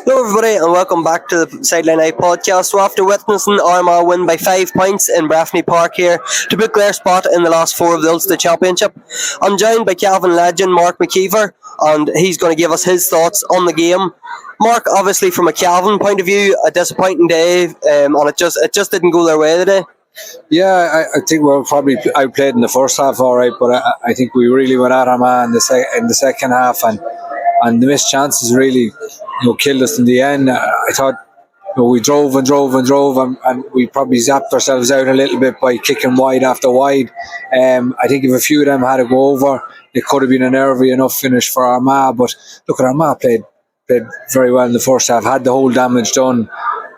Hello, everybody, and welcome back to the Sideline Eye podcast. We're after witnessing Armagh win by 5 points in Breffni Park here to book their spot in the last four of the Ulster Championship. I'm joined by Cavan legend Mark McKeever, and he's going to give us his thoughts on the game. Mark, obviously from a Cavan point of view, a disappointing day, and it just didn't go their way today. Yeah, I think we were probably outplayed in the first half, all right, but I think we really went at Armagh in the second half, and the missed chances really, killed us in the end. I thought, we drove and we probably zapped ourselves out a little bit by kicking wide after wide. I think if a few of them had to go over, it could have been a nervy enough finish for Armagh. But look, Armagh played very well in the first half, had the whole damage done,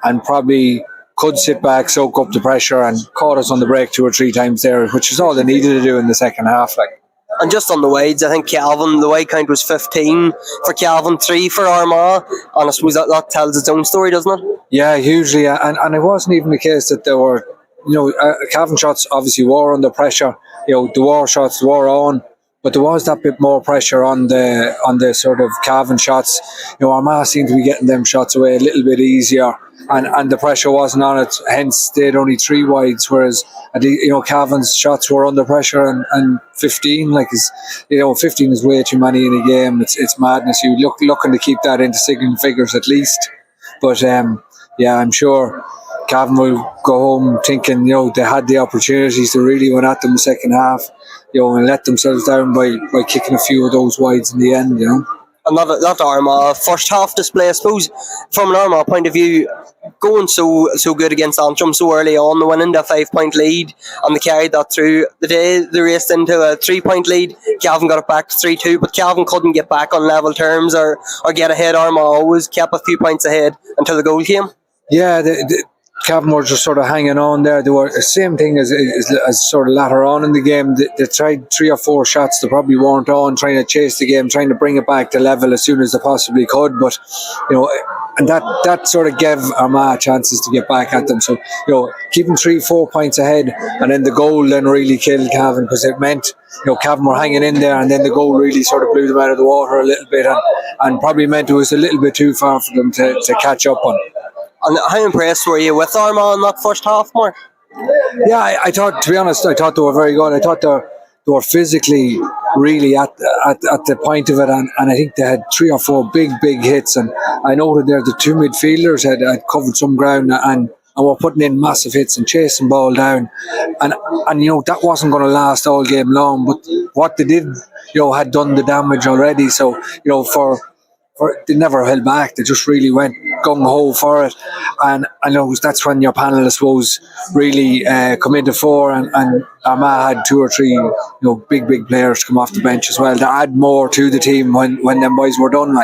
and probably could sit back, soak up the pressure, and caught us on the break 2 or 3 times there, which is all they needed to do in the second half. And just on the wides, I think Cavan, the wide count was 15 for Cavan, 3 for Armagh. And I suppose that tells its own story, doesn't it? Yeah, hugely. And it wasn't even the case that there were, Cavan shots obviously were under pressure. The war shots were on, but there was that bit more pressure on the sort of Cavan shots. Armagh seemed to be getting them shots away a little bit easier, and the pressure wasn't on it. Hence, they had only 3 wides, whereas Cavan's shots were under pressure, and 15, 15 is way too many in a game. It's madness. You looking to keep that into single figures at least. But I'm sure Cavan will go home thinking, they had the opportunities to really win at them the second half, and let themselves down by kicking a few of those wides in the end, And that Armagh first half display, I suppose, from an Armagh point of view, going so good against Antrim so early on, the winning a 5-point lead, and they carried that through the day. They raced into a 3-point lead. Cavan got it back to 3-2, but Cavan couldn't get back on level terms or get ahead. Armagh always kept a few points ahead until the goal came. Yeah, Cavan were just sort of hanging on there. They were the same thing as sort of later on in the game. They tried 3 or 4 shots that probably weren't on, trying to chase the game, trying to bring it back to level as soon as they possibly could. But, and that sort of gave Armagh chances to get back at them. So, keeping 3-4 points ahead, and then the goal then really killed Cavan, because it meant, Cavan were hanging in there, and then the goal really sort of blew them out of the water a little bit, and probably meant it was a little bit too far for them to catch up on. And how impressed were you with Armagh in that first half, Mark? Yeah, I thought, to be honest, I thought they were very good. I thought they were physically really at the point of it, and I think they had 3 or 4 big hits. And I noted there the 2 midfielders had covered some ground and were putting in massive hits and chasing ball down. And that wasn't going to last all game long. But what they did, had done the damage already. So, they never held back. They just really went gung-ho for it. And I know that's when your panel, I suppose, really come into fore. And Armagh had 2 or 3 big players come off the bench as well to add more to the team when them boys were done.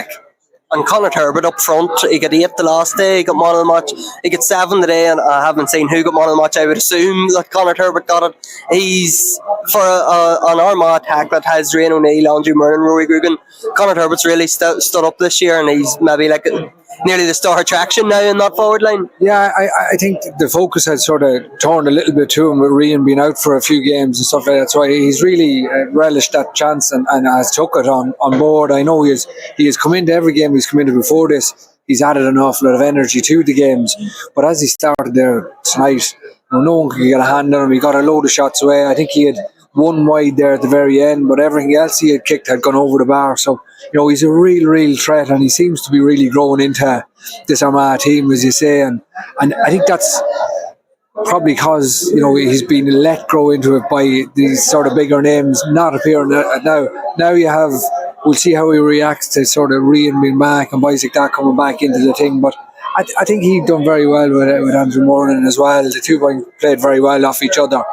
And Conor Turbot up front, he got 8 the last day, he got man of the match. He got 7 today, and I haven't seen who got man of the match. I would assume that Conor Turbot got it. He's for an Armagh attack that has Ciaran O'Neill, Andrew Murray, and Rory Gugan. Conor Turbott's really stood up this year, and he's maybe nearly the star attraction now in that forward line. Yeah, I think the focus has sort of turned a little bit to him with Rian being out for a few games and stuff like that. So he's really relished that chance and has took it on board. I know he has come into every game he's come into before this. He's added an awful lot of energy to the games. But as he started there tonight, no one could get a hand on him. He got a load of shots away. I think he had 1 wide there at the very end, but everything else he had kicked had gone over the bar. So, he's a real threat, and he seems to be really growing into this Armagh team, as you say. And I think that's probably because, he's been let grow into it by these sort of bigger names not appearing now. Now you have, we'll see how he reacts to sort of Rian being back and boys like that coming back into the thing. But I think he'd done very well with Andrew Moran as well. The 2 boys played very well off each other.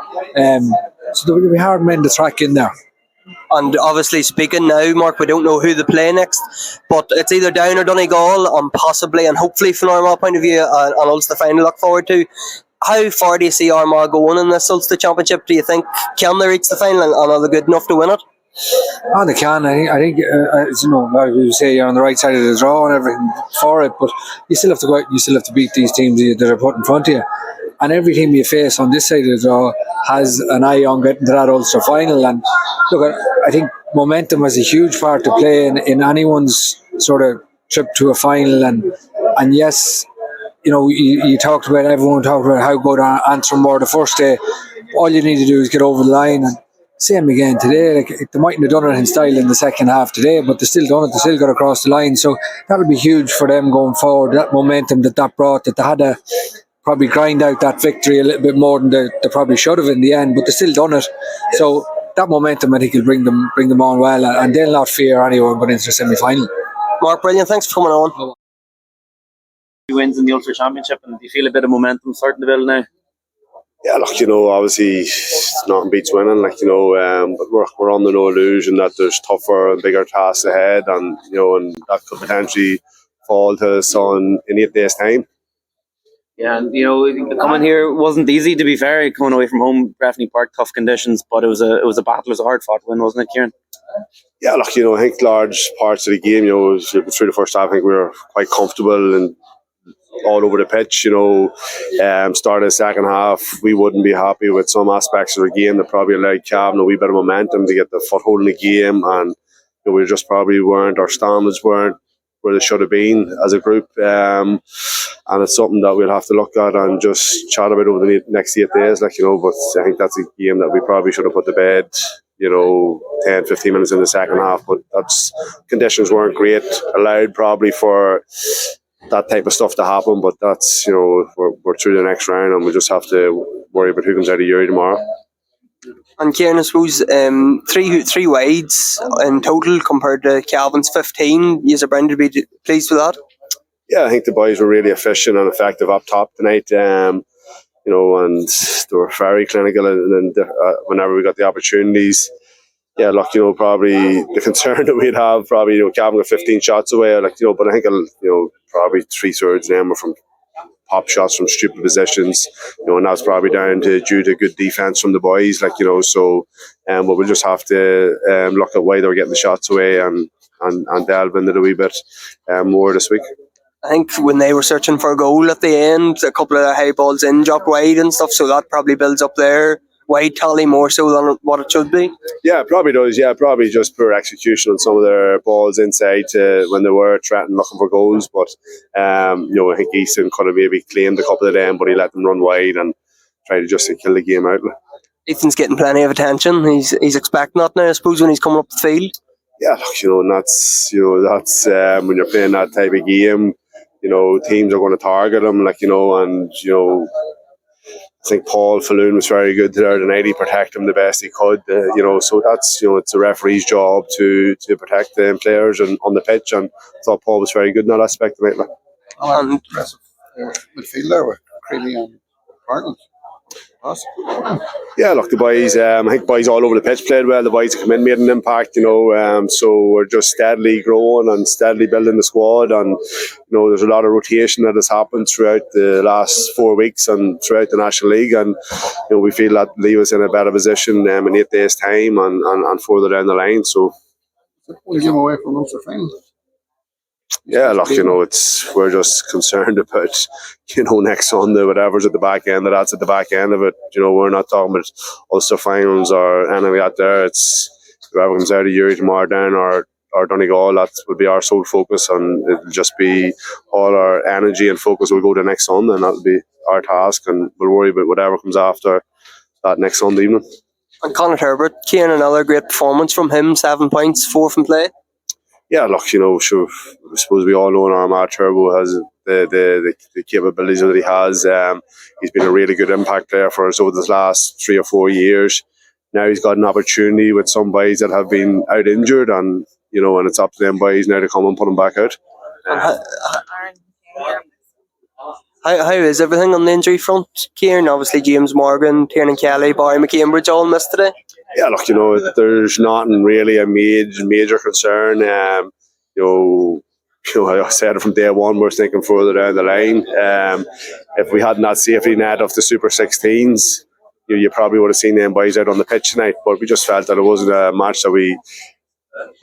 So there will be hard men to track in there. And obviously speaking now, Mark, we don't know who they play next, but it's either Down or Donegal, and possibly and hopefully from Armagh point of view, an Ulster final to look forward to. How far do you see Armagh going in this Ulster Championship? Do you think can they reach the final, and are they good enough to win it? Oh, they can. I think as like we say, you're on the right side of the draw and everything for it, but you still have to go out and you still have to beat these teams that are put in front of you. And every team you face on this side of the draw has an eye on getting to that Ulster final. And look, I think momentum has a huge part to play in anyone's sort of trip to a final. And And yes, you talked about, everyone talked about how good Antrim were the first day. All you need to do is get over the line, and same again today. Like, they mightn't have done it in style in the second half today, but they still done it. They still got across the line. So that'll be huge for them going forward. That momentum that brought, that they had to probably grind out that victory a little bit more than they probably should have in the end, but they still done it. So that momentum, I think, will bring them on well, and they'll not fear anyone going into the semi-final. Mark, brilliant. Thanks for coming on. Wins in the Ulster Championship, and do you feel a bit of momentum starting to build now? Yeah, look, obviously nothing beats winning, but we're under no illusion that there's tougher and bigger tasks ahead, and and that could potentially fall to us in 8 days' time. Yeah, and coming here wasn't easy, to be fair. Coming away from home, Breffni Park, tough conditions, but it was a battle. It was a hard fought win, wasn't it, Ciaran? Yeah, look, I think large parts of the game, through the first half, I think we were quite comfortable and all over the pitch. Start of the second half, we wouldn't be happy with some aspects of the game that probably allowed Cavan a wee bit of momentum to get the foothold in the game, and we just probably weren't, our standards weren't where they should have been as a group, and it's something that we'll have to look at and just chat about over the next 8 days, but I think that's a game that we probably should have put to bed 10-15 minutes in the second half, but conditions weren't great, allowed probably for that type of stuff to happen, but that's we're through the next round, and we just have to worry about who comes out of Uri tomorrow. And Ciaran, I suppose three wides in total compared to Cavan's 15. You're bound to be pleased with that? Yeah, I think the boys were really efficient and effective up top tonight. And they were very clinical, and whenever we got the opportunities. Yeah, look, probably the concern that we'd have, probably, Cavan got 15 shots away, but I think, probably 3/3 of them were from pop shots from stupid positions, and that's probably due to good defence from the boys, but we'll just have to look at why they were getting the shots away and delve into it a wee bit more this week. I think when they were searching for a goal at the end, a couple of high balls in dropped wide and stuff, so that probably builds up their wide tally more so than what it should be. Yeah, it probably does. Yeah, probably just poor execution on some of their balls inside when they were threatening, looking for goals. But I think Easton could have maybe claimed a couple of them, but he let them run wide and tried to just kill the game out. Ethan's getting plenty of attention. He's expecting that now, I suppose, when he's coming up the field. Yeah, look, and that's when you're playing that type of game, teams are going to target him, I think Paul Falloon was very good there tonight. He protected him the best he could. So that's it's a referee's job to protect the players on the pitch, and I thought Paul was very good in that aspect tonight. Impressive midfielder with Creeley and Barton. Awesome. Yeah, look, the boys, I think boys all over the pitch played well. The boys that come in made an impact, so we're just steadily growing and steadily building the squad, and there's a lot of rotation that has happened throughout the last 4 weeks and throughout the National League, and we feel that leave us in a better position in 8 days' time and further down the line. So we'll give away from Ulster final. Yeah, look, we're just concerned about, next Sunday, whatever's at the back end of that's at the back end of it. We're not talking about Ulster finals or anything out there. It's whoever comes out of Uri tomorrow down or Donegal, that would be our sole focus, and it'll just be all our energy and focus will go to next Sunday, and that'll be our task, and we'll worry about whatever comes after that next Sunday evening. And Conor Herbert, Ciaran, another great performance from him, 7 points, 4 from play. Yeah, look, sure, I suppose we all know Armagh Turbo has the capabilities that he has. He's been a really good impact player for us over the last 3 or 4 years. Now he's got an opportunity with some boys that have been out injured, and and it's up to them boys now to come and put him back out. How is everything on the injury front, Ciaran? Obviously, James Morgan, Tiernan Kelly, Barry McKeever all missed today. Yeah, look, there's nothing really a major concern. I said it from day one, we're thinking further down the line. If we hadn't that safety net of the Super 16s, you probably would have seen them boys out on the pitch tonight. But we just felt that it wasn't a match that we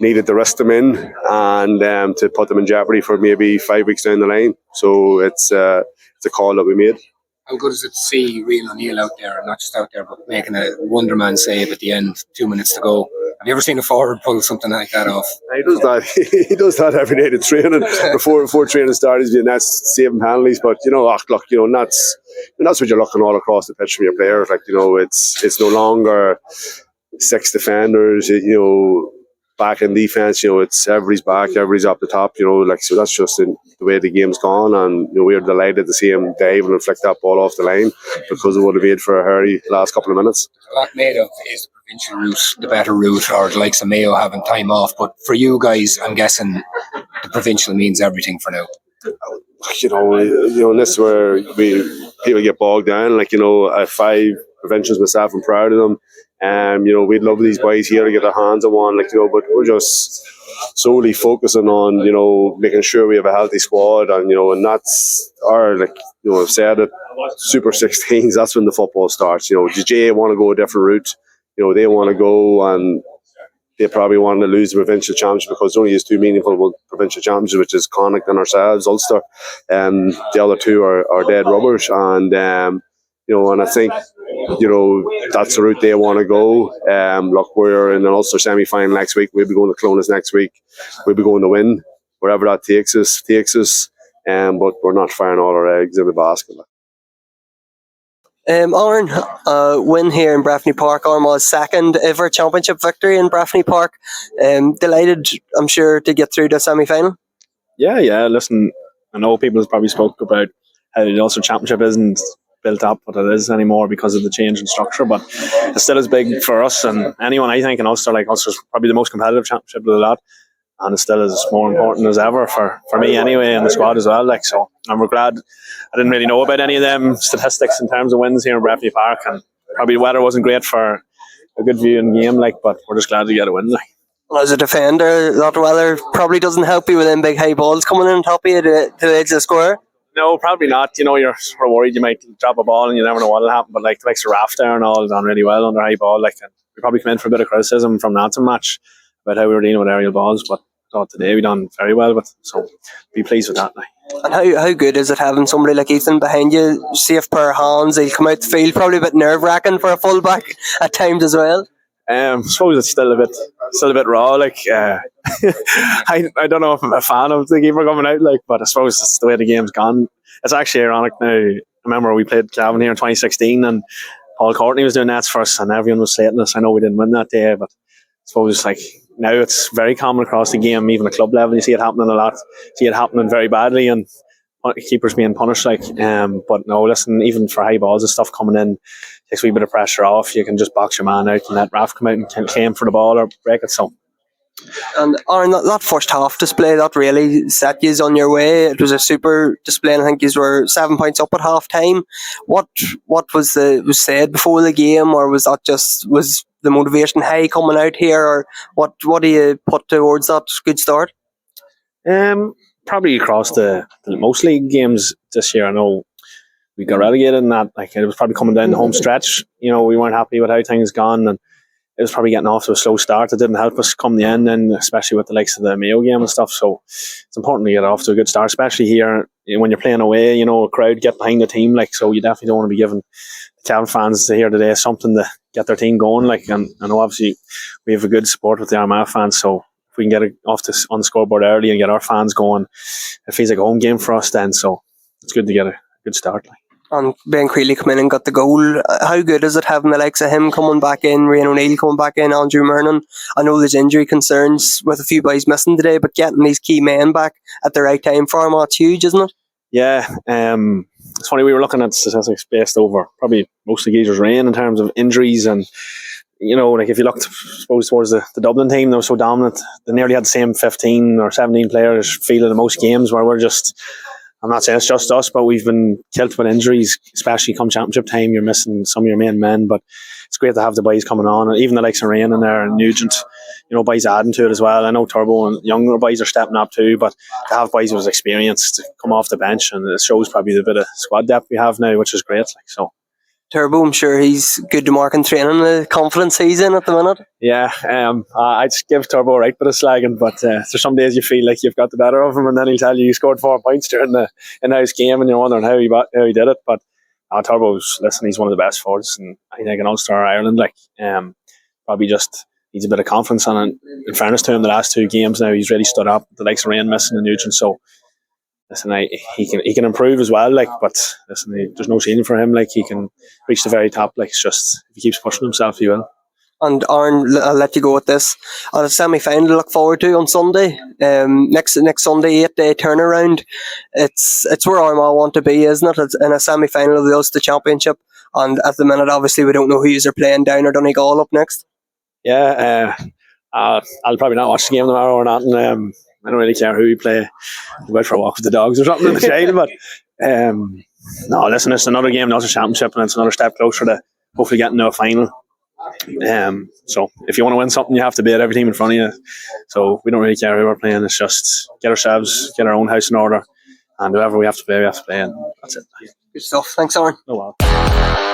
needed to risk them in and to put them in jeopardy for maybe 5 weeks down the line. So it's a call that we made. How good is it to see Rian O'Neill out there, and not just out there, but making a Wonderman save at the end, 2 minutes to go? Have you ever seen a forward pull something like that off? He does that. He does that every day to training. Before training starts, he's doing that, saving penalties. But look, that's what you're looking all across the pitch from your players. Like it's no longer 6 defenders. Back in defence. It's everybody's back, everybody's up the top. So that's just the way the game's gone. And we're delighted to see him dive and flick that ball off the line because it would have made for a hurry last couple of minutes. A lot made of is the provincial route the better route, or the likes of Mayo having time off. But for you guys, I'm guessing the provincial means everything for now. And this is where people get bogged down. Like, at 5 provincials myself, I'm proud of them. We'd love these boys here to get their hands on one, but we're just solely focusing on, making sure we have a healthy squad, and that's I've said it, Super 16s, that's when the football starts. The J want to go a different route, they want to go, and they probably want to lose the provincial championship because there only is 2 meaningful provincial championships, which is Connacht and ourselves, Ulster, and the other 2 are dead rubbers, and I think that's the route they want to go. Look, we're in an Ulster semi-final next week. We'll be going to Clonus next week. We'll be going to win wherever that takes us. But we're not firing all our eggs in the basket. Aaron, win here in Breffni Park, Armagh's second ever championship victory in Breffni Park. Delighted, I'm sure, to get through the semi-final. Yeah. Listen, I know people have probably spoke about how the Ulster Championship isn't built up what it is anymore because of the change in structure, but it still is big for us and anyone, I think, in Ulster. Like, Ulster's probably the most competitive championship of the lot, and it still is more important as ever for me anyway, and the squad as well. And we're glad. I didn't really know about any of them statistics in terms of wins here in Breffni Park, and probably the weather wasn't great for a good viewing game, but we're just glad to get a win. As a defender, that weather probably doesn't help you with them big high balls coming in on top of you to the edge of the square. No, probably not. You're sort of worried you might drop a ball and you never know what'll happen. But the likes of Raft there and all done really well under high ball. And we probably come in for a bit of criticism from the Antrim match about how we were dealing with aerial balls. But I thought today we done very well. So be pleased with that now. And how good is it having somebody like Ethan behind you, safe pair of hands? He'll come out the field, probably a bit nerve wracking for a full back at times as well. I suppose it's still a bit raw. I don't know if I'm a fan of the keeper coming out, but I suppose it's the way the game's gone. It's actually ironic now. I remember we played Cavan here in 2016 and Paul Courtney was doing nets for us and everyone was slating us. I know we didn't win that day, but I suppose now it's very common across the game, even at club level. You see it happening a lot. See it happening very badly and keepers being punished. But no, listen, even for high balls and stuff coming in, takes a wee bit of pressure off. You can just box your man out and let Raf come out and claim for the ball or break it. So, and Aaron, that first half display that really set you on your way. It was a super display, and I think you were 7 points up at half time. What was said before the game, or was the motivation high coming out here, or what do you put towards that good start? Probably across the most league games this year. I know we got relegated and that it was probably coming down the home stretch. We weren't happy with how things gone, and it was probably getting off to a slow start. It didn't help us come the end, and especially with the likes of the Mayo game and stuff. So it's important to get off to a good start, especially here when you're playing away. A crowd get behind the team. So you definitely don't want to be giving the Cavan fans here today something to get their team going. And I know obviously we have a good support with the Armagh fans, so if we can get it off on the scoreboard early and get our fans going, it feels like a home game for us then. So it's good to get a good start. And Ben Creeley come in and got the goal. How good is it having the likes of him coming back in, Rian O'Neill coming back in, Andrew Mernon? I know there's injury concerns with a few boys missing today, but getting these key men back at the right time for Armagh, it's huge, isn't it? Yeah, it's funny, we were looking at statistics based over probably most of the geezers rain in terms of injuries, and if you looked, I suppose, towards the Dublin team, they were so dominant. They nearly had the same 15 or 17 players fielded in most games, where we're just, I'm not saying it's just us, but we've been killed with injuries, especially come championship time. You're missing some of your main men, but it's great to have the boys coming on, and even the likes of Rain in there and Nugent, boys adding to it as well. I know Turbo and younger boys are stepping up too, but to have boys with experience to come off the bench, and it shows probably the bit of squad depth we have now, which is great. Turbo, I'm sure he's good to mark in training, the confidence he's in at the minute. Yeah, I'd give Turbo a right bit of slagging, but there's some days you feel like you've got the better of him, and then he'll tell you scored 4 points during the in-house game, and you're wondering how he did it. But Turbo's, he's one of the best forwards, and I think in Ulster or Ireland, probably just needs a bit of confidence. And in fairness to him, the last 2 games now, he's really stood up. The likes of Ryan missing and Nugent. So listen, he can improve as well. Like, but listen, there's no ceiling for him. Like, he can reach the very top. Like, it's just if he keeps pushing himself, he will. And Aaron, I'll let you go with this. On a semi-final to look forward to on Sunday. Next Sunday, 8-day turnaround. It's where Armagh want to be, isn't it? It's in a semi-final of the Ulster Championship. And at the minute, obviously, we don't know who you're playing down or Donegal up next. Yeah, I'll probably not watch the game tomorrow or not. And I don't really care who we play. We'll go out for a walk with the dogs or something in the shade. But no, listen, it's another game, another championship, and it's another step closer to hopefully getting to a final. So if you want to win something, you have to beat every team in front of you. So we don't really care who we're playing. It's just get our own house in order, and whoever we have to play, and that's it. Good stuff. Thanks, Aaron. Oh well.